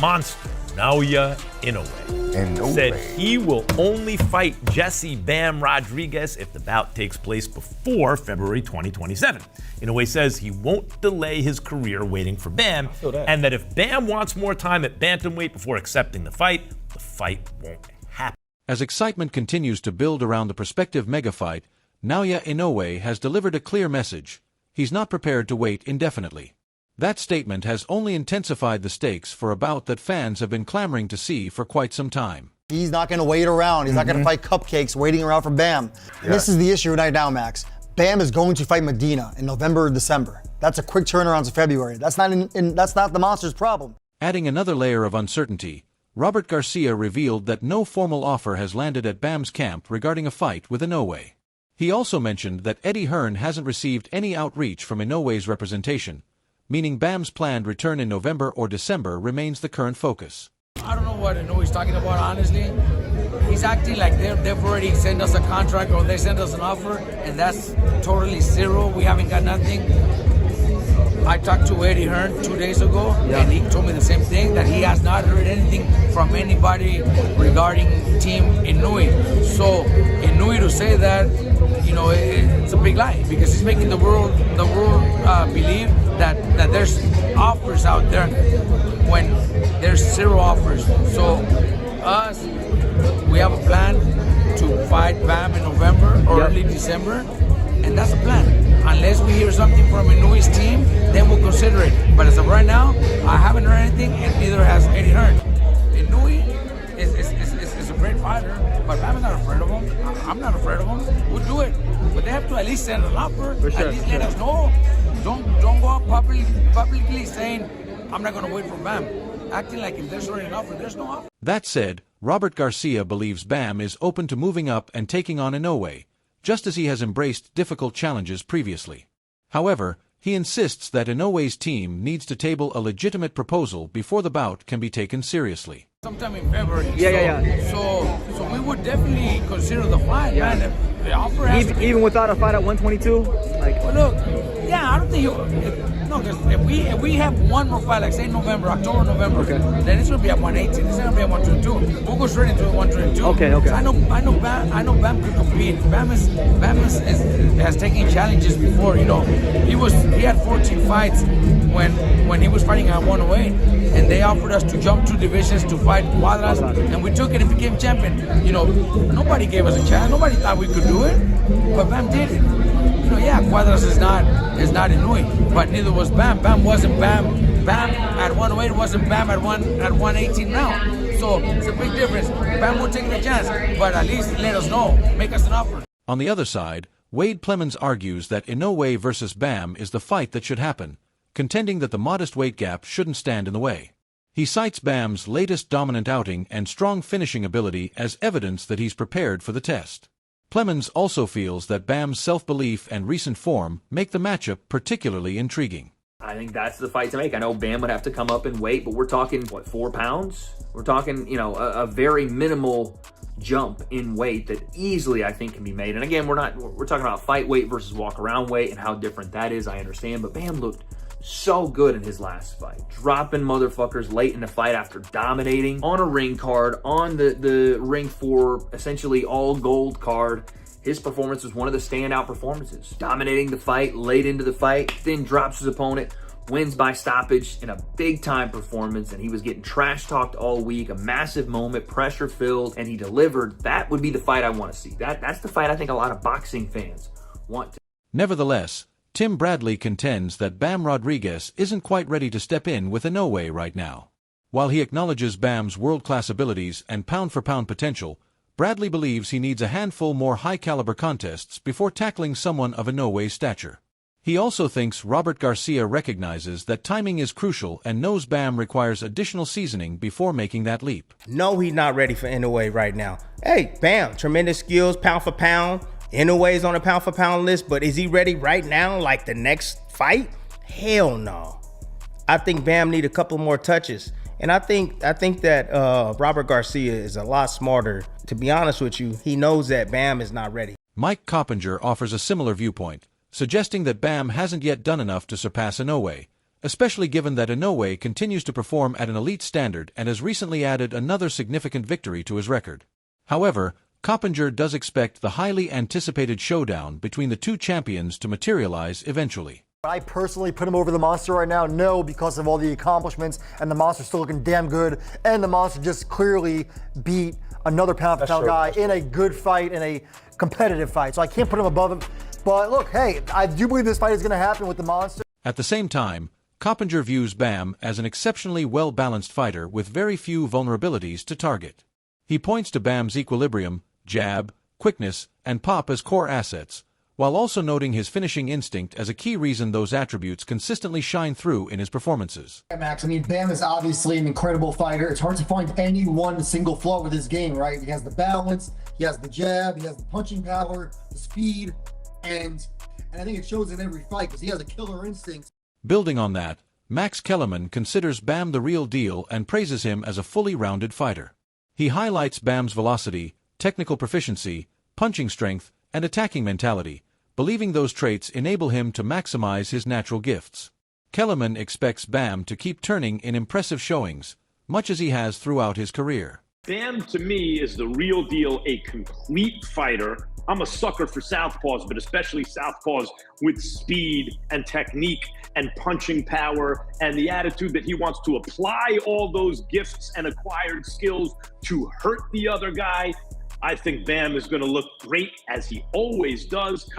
monster, Naoya Inoue, said he will only fight Jesse Bam Rodriguez if the bout takes place before February 2027. Inoue says he won't delay his career waiting for Bam, and that if Bam wants more time at bantamweight before accepting the fight won't happen. As excitement continues to build around the prospective mega fight, Naoya Inoue has delivered a clear message. He's not prepared to wait indefinitely. That statement has only intensified the stakes for a bout that fans have been clamoring to see for quite some time. He's not going to wait around. He's not going to fight cupcakes waiting around for Bam. And this is the issue right now, Max. Bam is going to fight Medina in November or December. That's a quick turnaround to February. That's not the monster's problem. Adding another layer of uncertainty, Robert Garcia revealed that no formal offer has landed at Bam's camp regarding a fight with Inoue. He also mentioned that Eddie Hearn hasn't received any outreach from Inoue's representation, meaning Bam's planned return in November or December remains the current focus. I don't know what Inoue's talking about, honestly. He's acting like they've already sent us a contract or they sent us an offer, and that's totally zero. We haven't got nothing. I talked to Eddie Hearn 2 days ago, and he told me the same thing, that he has not heard anything from anybody regarding Team Inoue. So Inoue to say that, it's a big lie, because he's making the world believe that there's offers out there when there's zero offers. So us, we have a plan to fight Bam in November or early December, and that's a plan. Unless we hear something from Inoue's team, then we'll consider it. But as of right now, I haven't heard anything, and neither has Eddie Hearn. Inoue is a great fighter, but Bam is not afraid of him. I'm not afraid of him. We'll do it. But they have to at least send an offer. At least let us know. Don't go out publicly saying, I'm not going to wait for Bam. Acting like if there's already an offer, there's no offer. That said, Robert Garcia believes Bam is open to moving up and taking on Inoue, just as he has embraced difficult challenges previously. However, he insists that Inoue's team needs to table a legitimate proposal before the bout can be taken seriously. Sometime in February. So we would definitely consider the fight, man. If the offer has even without a fight at 122? Well, look, I don't think because if we have one more fight, like say October, November, then it's gonna be at 118. It's not gonna be at 122. We'll go straight into 122. Okay. So I know Bam could compete. Bam has taken challenges before. He had 14 fights when he was fighting at 108, and they offered us to jump 2 divisions to fight Cuadras, and we took it and became champion. Nobody gave us a chance. Nobody thought we could do it, but Bam did it. Cuadras is not Inoue, but neither was Bam. Bam wasn't Bam. Bam at 108 wasn't Bam at 118 now. So it's a big difference. Bam will take the chance, but at least let us know. Make us an offer. On the other side, Wade Plemons argues that Inoue versus Bam is the fight that should happen, contending that the modest weight gap shouldn't stand in the way. He cites Bam's latest dominant outing and strong finishing ability as evidence that he's prepared for the test. Plemons also feels that Bam's self-belief and recent form make the matchup particularly intriguing. I think that's the fight to make. I know Bam would have to come up in weight, but we're talking, 4 pounds? We're talking, a very minimal jump in weight that easily I think can be made. And again, we're talking about fight weight versus walk around weight and how different that is, I understand, but Bam looked so good in his last fight, dropping motherfuckers late in the fight after dominating on a ring card, on the ring for essentially all gold card. His performance was one of the standout performances, dominating the fight late into the fight, then drops his opponent, wins by stoppage in a big time performance, and he was getting trash talked all week, a massive moment, pressure filled, and he delivered. That would be the fight I want to see. That's the fight I think a lot of boxing fans want to. Nevertheless, Tim Bradley contends that Bam Rodriguez isn't quite ready to step in with Inoue right now. While he acknowledges Bam's world-class abilities and pound-for-pound potential, Bradley believes he needs a handful more high-caliber contests before tackling someone of Inoue's stature. He also thinks Robert Garcia recognizes that timing is crucial and knows Bam requires additional seasoning before making that leap. No, he's not ready for Inoue right now. Hey, Bam, tremendous skills, pound for pound. Inoue's on a pound for pound list, but is he ready right now, like the next fight? Hell no. I think Bam need a couple more touches. And I think that Robert Garcia is a lot smarter. To be honest with you, he knows that Bam is not ready. Mike Coppinger offers a similar viewpoint, suggesting that Bam hasn't yet done enough to surpass Inoue, especially given that Inoue continues to perform at an elite standard and has recently added another significant victory to his record. However, Coppinger does expect the highly anticipated showdown between the two champions to materialize eventually. I personally put him over the Monster right now? No, because of all the accomplishments, and the Monster's still looking damn good, and the Monster just clearly beat another pound-for-pound guy in a good fight, in a competitive fight. So I can't put him above him. But look, hey, I do believe this fight is going to happen with the Monster. At the same time, Coppinger views Bam as an exceptionally well-balanced fighter with very few vulnerabilities to target. He points to Bam's equilibrium, jab, quickness, and pop as core assets, while also noting his finishing instinct as a key reason those attributes consistently shine through in his performances. Yeah, Max, I mean, Bam is obviously an incredible fighter. It's hard to find any one single flaw with his game, right? He has the balance, he has the jab, he has the punching power, the speed, and I think it shows in every fight because he has a killer instinct. Building on that, Max Kellerman considers Bam the real deal and praises him as a fully rounded fighter. He highlights Bam's velocity, technical proficiency, punching strength, and attacking mentality, believing those traits enable him to maximize his natural gifts. Kellerman expects Bam to keep turning in impressive showings, much as he has throughout his career. Bam, to me, is the real deal, a complete fighter. I'm a sucker for southpaws, but especially southpaws with speed and technique and punching power and the attitude that he wants to apply all those gifts and acquired skills to hurt the other guy. I think Bam is going to look great, as he always does.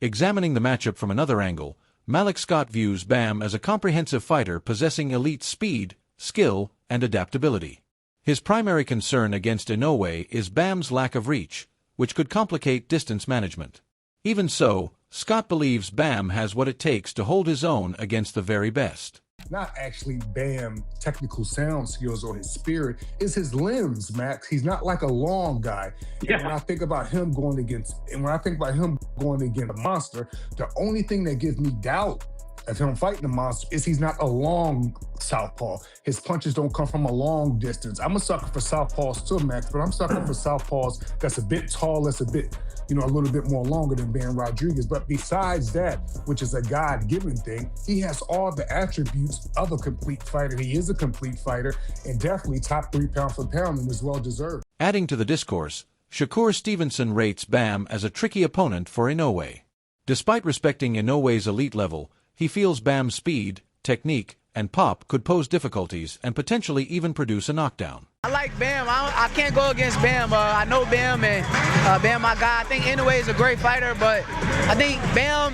Examining the matchup from another angle, Malik Scott views Bam as a comprehensive fighter possessing elite speed, skill, and adaptability. His primary concern against Inoue is Bam's lack of reach, which could complicate distance management. Even so, Scott believes Bam has what it takes to hold his own against the very best. Not actually Bam technical sound skills or his spirit, is his limbs, Max. He's not like a long guy. Yeah. And when I think about him going against a Monster, the only thing that gives me doubt of him fighting the Monster is he's not a long southpaw. His punches don't come from a long distance. I'm a sucker for southpaws too, Max, but I'm sucker for southpaws that's a bit tall, that's a bit, a little bit more longer than Bam Rodriguez. But besides that, which is a God-given thing, he has all the attributes of a complete fighter. He is a complete fighter and definitely top 3 pound for pound and is well-deserved. Adding to the discourse, Shakur Stevenson rates Bam as a tricky opponent for Inoue. Despite respecting Inoue's elite level, he feels Bam's speed, technique, and pop could pose difficulties and potentially even produce a knockdown. I like Bam. I can't go against Bam. I know Bam, and Bam my guy. I think Inoue is a great fighter, but I think Bam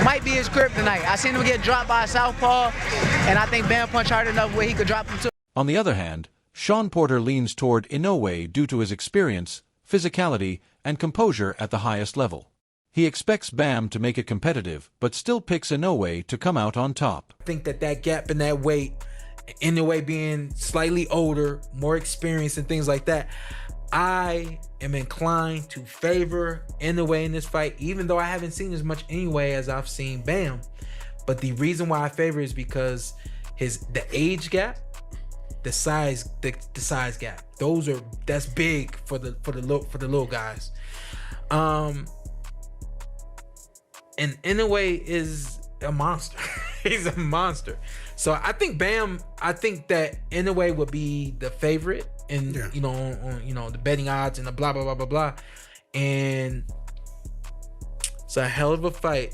might be his kryptonite. I seen him get dropped by a southpaw, and I think Bam punched hard enough where he could drop him too. On the other hand, Sean Porter leans toward Inoue due to his experience, physicality, and composure at the highest level. He expects Bam to make it competitive, but still picks Inoue to come out on top. I think that gap in that weight, Inoue being slightly older, more experienced and things like that, I am inclined to favor Inoue in this fight, even though I haven't seen as much Inoue as I've seen Bam. But the reason why I favor is because the age gap, the size gap. That's big for the little guys. And Inoue is a monster. He's a monster. So I think that Inoue would be the favorite in on the betting odds and the blah blah blah blah blah. And it's a hell of a fight,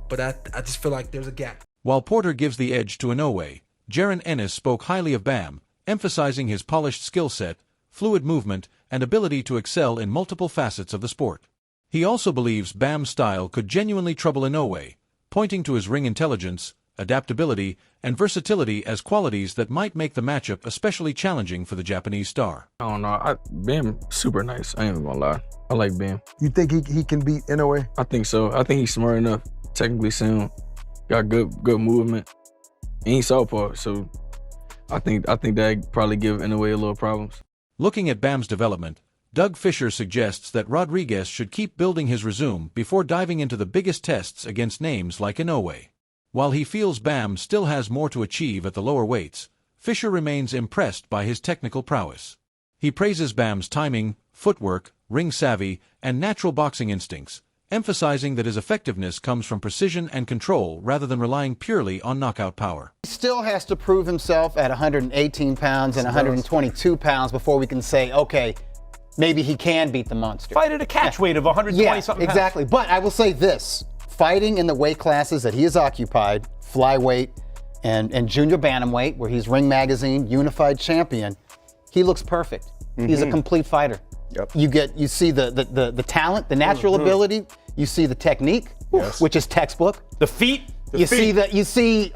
but I just feel like there's a gap. While Porter gives the edge to Inoue, Jaron Ennis spoke highly of Bam, emphasizing his polished skill set, fluid movement, and ability to excel in multiple facets of the sport. He also believes Bam's style could genuinely trouble Inoue, pointing to his ring intelligence, adaptability, and versatility as qualities that might make the matchup especially challenging for the Japanese star. I don't know. Bam, super nice. I ain't even gonna lie. I like Bam. You think he can beat Inoue? I think so. I think he's smart enough, technically sound, got good movement. He ain't southpaw, so I think that probably give Inoue a little problems. Looking at Bam's development, Doug Fisher suggests that Rodriguez should keep building his resume before diving into the biggest tests against names like Inoue. While he feels Bam still has more to achieve at the lower weights, Fisher remains impressed by his technical prowess. He praises Bam's timing, footwork, ring savvy, and natural boxing instincts, emphasizing that his effectiveness comes from precision and control rather than relying purely on knockout power. He still has to prove himself at 118 pounds and 122 pounds before we can say, okay, maybe he can beat the monster. Fight at a catch weight of 120-something pounds. Exactly. But I will say this, fighting in the weight classes that he has occupied, flyweight and junior bantamweight, where he's Ring Magazine unified champion, he looks perfect. He's a complete fighter. Yep. You see the talent, the natural ability, you see the technique, which is textbook. The feet. You see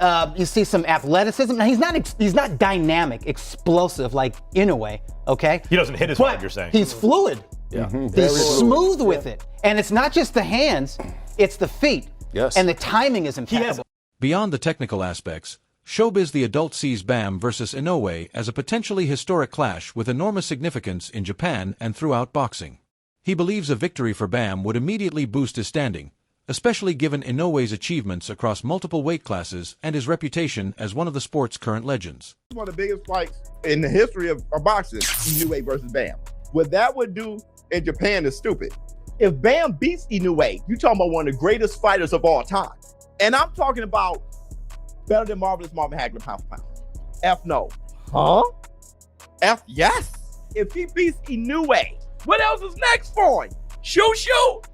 some athleticism. Now he's not dynamic, explosive like Inoue, okay? He doesn't hit as hard, you're saying. He's fluid. Yeah. He's smooth with it. And it's not just the hands, it's the feet. Yes. And the timing is impeccable. Beyond the technical aspects, Showbiz the Adult sees Bam versus Inoue as a potentially historic clash with enormous significance in Japan and throughout boxing. He believes a victory for Bam would immediately boost his standing, especially given Inoue's achievements across multiple weight classes and his reputation as one of the sport's current legends. One of the biggest fights in the history of boxing, Inoue versus Bam. What that would do in Japan is stupid. If Bam beats Inoue, you're talking about one of the greatest fighters of all time. And I'm talking about better than Marvelous Marvin Hagler pound for pound. F no. Huh? F yes. If he beats Inoue, what else is next for him? Shoot,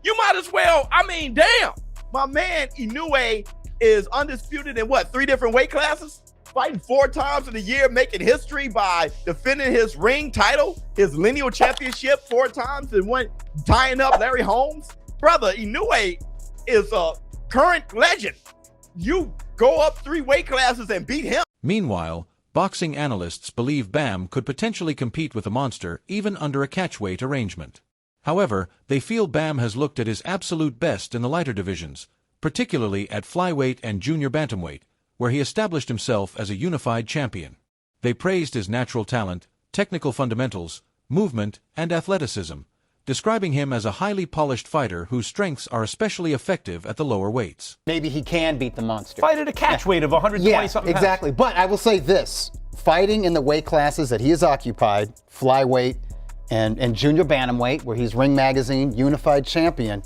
you might as well, damn. My man Inoue is undisputed in 3 different weight classes? Fighting 4 times in a year, making history by defending his ring title, his lineal championship 4 times, and tying up Larry Holmes. Brother, Inoue is a current legend. You go up 3 weight classes and beat him. Meanwhile, boxing analysts believe Bam could potentially compete with the monster even under a catchweight arrangement. However, they feel Bam has looked at his absolute best in the lighter divisions, particularly at flyweight and junior bantamweight, where he established himself as a unified champion. They praised his natural talent, technical fundamentals, movement, and athleticism, describing him as a highly polished fighter whose strengths are especially effective at the lower weights. Maybe he can beat the monster. Fight at a catch weight of 120-something pounds. Exactly. But I will say this, fighting in the weight classes that he has occupied, flyweight and junior bantamweight, where he's Ring Magazine unified champion,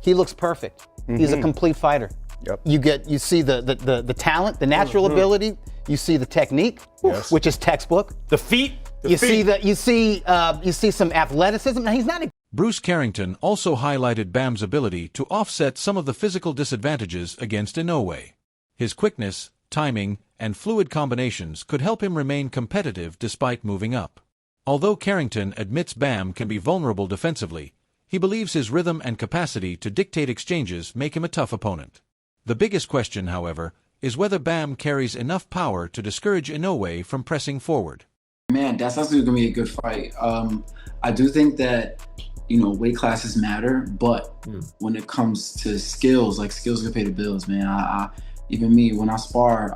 he looks perfect. He's a complete fighder. Yep. You see the talent, the natural ability, you see the technique, which is textbook. The feet. You see some athleticism. Now he's not Bruce Carrington also highlighted Bam's ability to offset some of the physical disadvantages against Inoue. His quickness, timing, and fluid combinations could help him remain competitive despite moving up. Although Carrington admits Bam can be vulnerable defensively, he believes his rhythm and capacity to dictate exchanges make him a tough opponent. The biggest question, however, is whether Bam carries enough power to discourage Inoue from pressing forward. Man, that's actually going to be a good fight. I do think that, weight classes matter, but when it comes to skills, skills can pay the bills, man. Even me, when I spar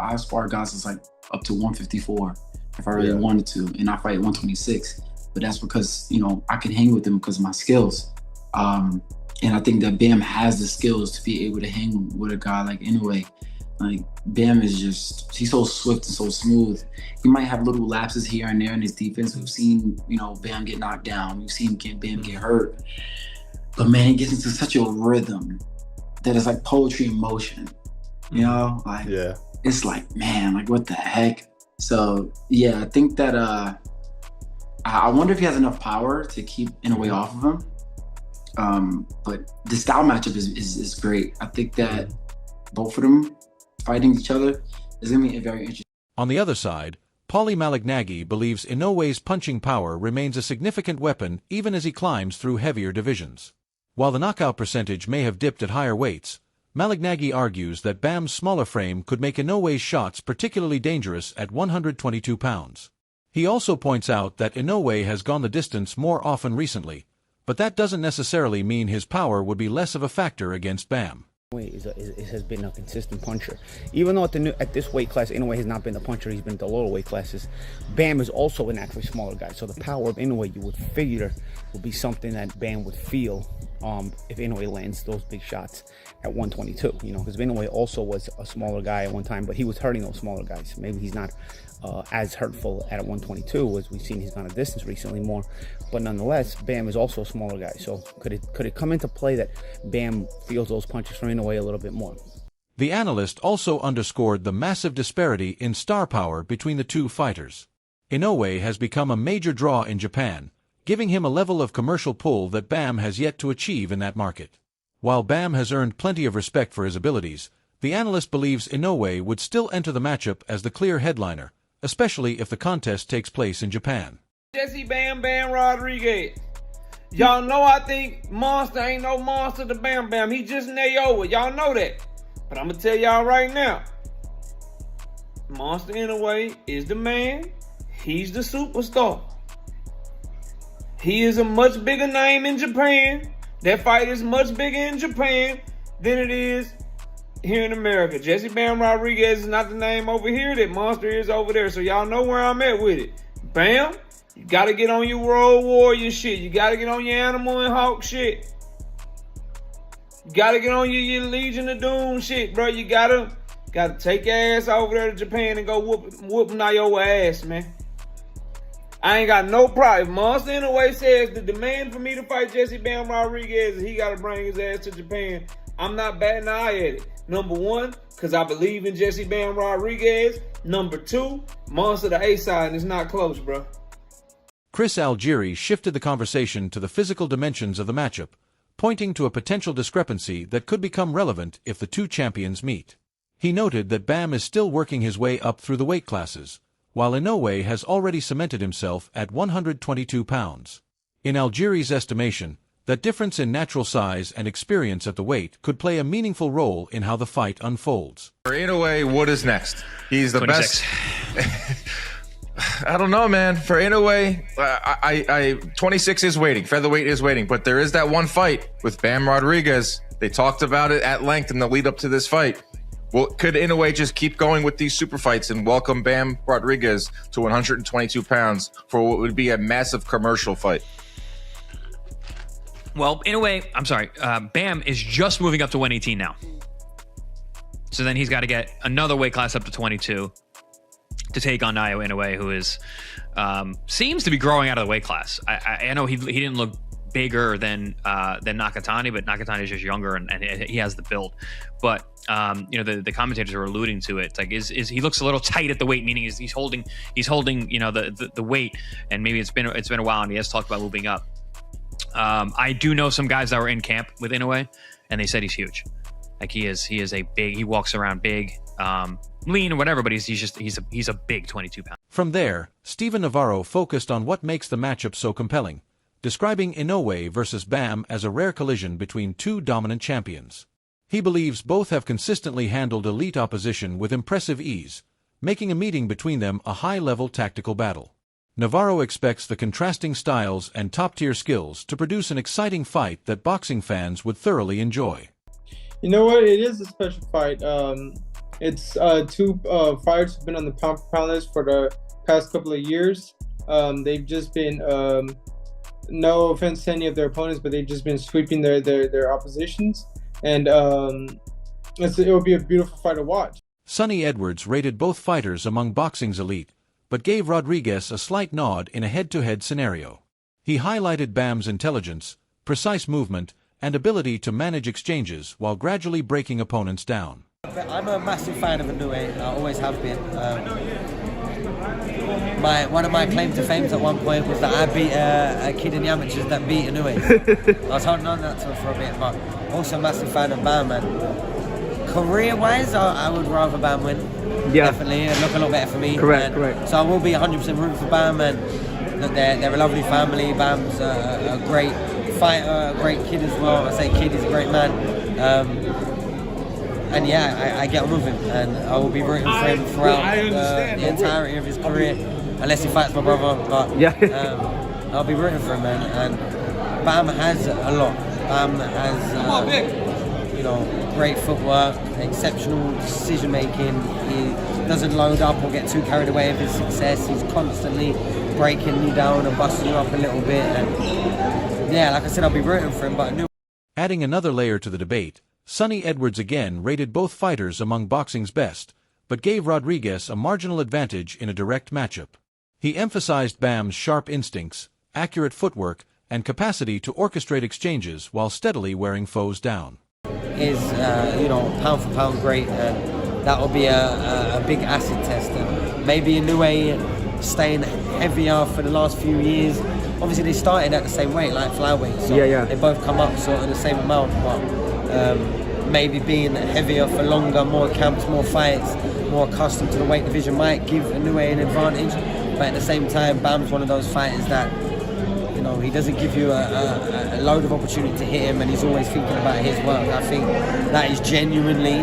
guys that's up to 154 if I really wanted to, and I fight 126. But that's because, I can hang with them because of my skills. And I think that Bam has the skills to be able to hang with a guy like Inoue. Bam is he's so swift and so smooth. He might have little lapses here and there in his defense. We've seen, Bam get knocked down. We've seen Bam get hurt. But man, he gets into such a rhythm that is like poetry in motion. It's man, what the heck? So yeah, I think that I wonder if he has enough power to keep Inoue off of him. But the style matchup is great. I think that both of them fighting each other is going to be very interesting. On the other side, Paulie Malignaggi believes Inoue's punching power remains a significant weapon even as he climbs through heavier divisions. While the knockout percentage may have dipped at higher weights, Malignaggi argues that Bam's smaller frame could make Inoue's shots particularly dangerous at 122 pounds. He also points out that Inoue has gone the distance more often recently, but that doesn't necessarily mean his power would be less of a factor against Bam. Inoue has been a consistent puncher. Even though at this weight class, Inoue has not been the puncher, he's been at the lower weight classes. Bam is also an actually smaller guy, so the power of Inoue, you would figure, would be something that Bam would feel if Inoue lands those big shots at 122, you know, because Inoue also was a smaller guy at one time, but he was hurting those smaller guys. Maybe he's not as hurtful at 122 as we've seen he's gone a distance recently more, but nonetheless, Bam is also a smaller guy. So could it come into play that Bam feels those punches from Inoue a little bit more? The analyst also underscored the massive disparity in star power between the two fighters. Inoue has become a major draw in Japan, giving him a level of commercial pull that Bam has yet to achieve in that market. While Bam has earned plenty of respect for his abilities, the analyst believes Inoue would still enter the matchup as the clear headliner, especially if the contest takes place in Japan. Jesse Bam Rodriguez. Y'all know I think Monster ain't no monster to Bam Bam. He just Naoya. Y'all know that. But I'm going to tell y'all right now, Monster Inoue is the man. He's the superstar. He is a much bigger name in Japan. That fight is much bigger in Japan than it is here in America. Jesse Bam Rodriguez is not the name over here that Monster is over there. So y'all know where I'm at with it. Bam, you got to get on your Road Warrior shit. You got to get on your Animal and Hawk shit. You got to get on your Legion of Doom shit, bro. You got to take your ass over there to Japan and go whoop Naoya ass, man. I ain't got no problem. If Monster Inoue says the demand for me to fight Jesse Bam Rodriguez is he got to bring his ass to Japan, I'm not batting an eye at it. Number one, because I believe in Jesse Bam Rodriguez. Number two, Monster the A-side, and it's not close, bro. Chris Algieri shifted the conversation to the physical dimensions of the matchup, pointing to a potential discrepancy that could become relevant if the two champions meet. He noted that Bam is still working his way up through the weight classes, while Inoue has already cemented himself at 122 pounds. In Algieri's estimation, that difference in natural size and experience at the weight could play a meaningful role in how the fight unfolds. For Inoue, what is next? He's the 26. best. I don't know, man. For Inoue, 26 is waiting. Featherweight is waiting. But there is that one fight with Bam Rodriguez. They talked about it at length in the lead up to this fight. Well, could Inoue just keep going with these super fights and welcome Bam Rodriguez to 122 pounds for what would be a massive commercial fight? Well, Bam is just moving up to 118 now. So then he's got to get another weight class up to 22 to take on Naoya Inoue, who is seems to be growing out of the weight class. I know he didn't look bigger than Nakatani, but Nakatani is just younger and he has the build. But the commentators are alluding to it. It's like is he looks a little tight at the weight, meaning he's holding the weight, and maybe it's been a while, and he has talked about moving up. I do know some guys that were in camp with Inoue, and they said he's huge. Like he is a big. He walks around big, lean or whatever, but he's a big 22 pound. From there, Steven Navarro focused on what makes the matchup so compelling, describing Inoue versus Bam as a rare collision between two dominant champions. He believes both have consistently handled elite opposition with impressive ease, making a meeting between them a high-level tactical battle. Navarro expects the contrasting styles and top-tier skills to produce an exciting fight that boxing fans would thoroughly enjoy. You know what? It is a special fight. It's two fighters who've been on the pound-for-pound list for the past couple of years. They've just been, no offense to any of their opponents, but they've just been sweeping their oppositions. And it'll be a beautiful fight to watch. Sonny Edwards rated both fighters among boxing's elite, but gave Rodriguez a slight nod in a head-to-head scenario. He highlighted Bam's intelligence, precise movement, and ability to manage exchanges while gradually breaking opponents down. I'm a massive fan of Inoue. I always have been. One of my claims to fame at one point was that I beat a kid in the amateurs that beat Inoue. I was holding on to that for a bit, but also a massive fan of Bam. And career-wise, I would rather Bam win. Yeah. Definitely, it'd look a lot better for me. Correct. So I will be 100% rooting for Bam, and look, they're a lovely family. Bam's a great fighter, a great kid as well. I say kid, he's a great man. And yeah, I get on with him, and I will be rooting for him throughout the entirety of his career, unless he fights my brother. But I'll be rooting for him, man. And Bam has a lot. Bam has, great footwork, exceptional decision making. He doesn't load up or get too carried away with his success. He's constantly breaking you down and busting you up a little bit. And yeah, like I said, I'll be rooting for him, but I knew Adding another layer to the debate, Sonny Edwards again rated both fighters among boxing's best, but gave Rodriguez a marginal advantage in a direct matchup. He emphasized Bam's sharp instincts, accurate footwork, and capacity to orchestrate exchanges while steadily wearing foes down. Is pound for pound great, and that will be a big acid test. And maybe Inoue staying heavier for the last few years. Obviously, they started at the same weight, like flyweight, so they both come up sort of the same amount. But maybe being heavier for longer, more camps, more fights, more accustomed to the weight division might give Inoue an advantage. But at the same time, Bam's one of those fighters that, he doesn't give you a load of opportunity to hit him, and he's always thinking about his work. I think that is genuinely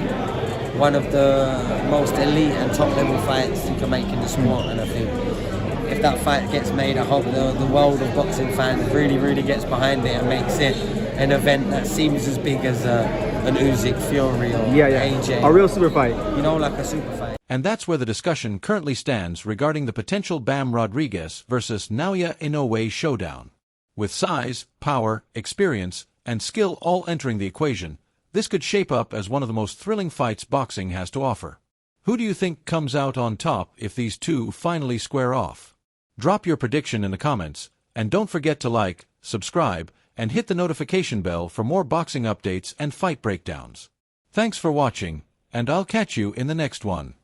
one of the most elite and top level fights you can make in the sport. And I think if that fight gets made, I hope the world of boxing fans really, really gets behind it and makes it an event that seems as big as an Usyk Fury or AJ. A real super fight. Like a super fight. And that's where the discussion currently stands regarding the potential Bam Rodriguez versus Naoya Inoue showdown. With size, power, experience, and skill all entering the equation, this could shape up as one of the most thrilling fights boxing has to offer. Who do you think comes out on top if these two finally square off? Drop your prediction in the comments, and don't forget to like, subscribe, and hit the notification bell for more boxing updates and fight breakdowns. Thanks for watching, and I'll catch you in the next one.